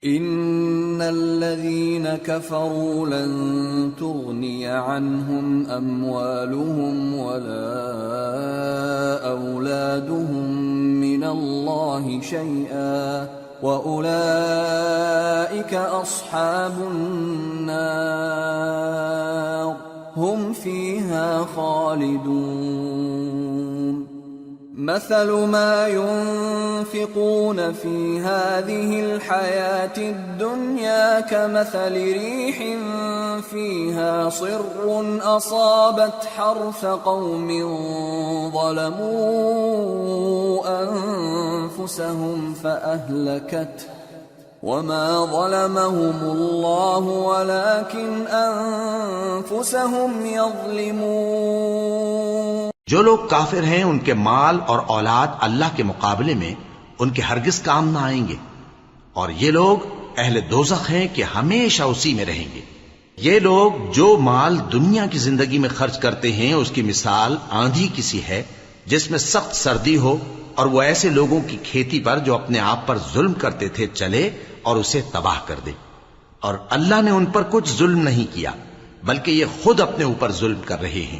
इन्नल्लज़ीन कफ़रू लन तुग़निय अन्हुम अम्वालुहुम वला औलादुहुम मिनल्लाहि शैआ व उलाइक अस्हाबुन नार हुम फ़ीहा ख़ालिदून। मसल मा युन्फ़िक़ून फ़ी हाज़िहिल हयातिद दुन्या कमसलि रीहिन फ़ीहा सिर्रुन असाबत हर्थ क़ौमिन ज़लमू अन्फ़ुसहुम फ़अहलकत वमा ज़लमहुमुल्लाहु वलाकिन अन्फ़ुसहुम यज़लिमून। जो लोग काफिर हैं उनके माल और औलाद अल्लाह के मुकाबले में उनके हरगिज काम ना आएंगे, और ये लोग अहले दोज़ख हैं कि हमेशा उसी में रहेंगे। ये लोग जो माल दुनिया की जिंदगी में खर्च करते हैं उसकी मिसाल आंधी किसी है जिसमें सख्त सर्दी हो और वो ऐसे लोगों की खेती पर जो अपने आप पर जुल्म करते थे चले और उसे तबाह कर दे। और अल्लाह ने उन पर कुछ जुल्म नहीं किया बल्कि ये खुद अपने ऊपर जुल्म कर रहे हैं।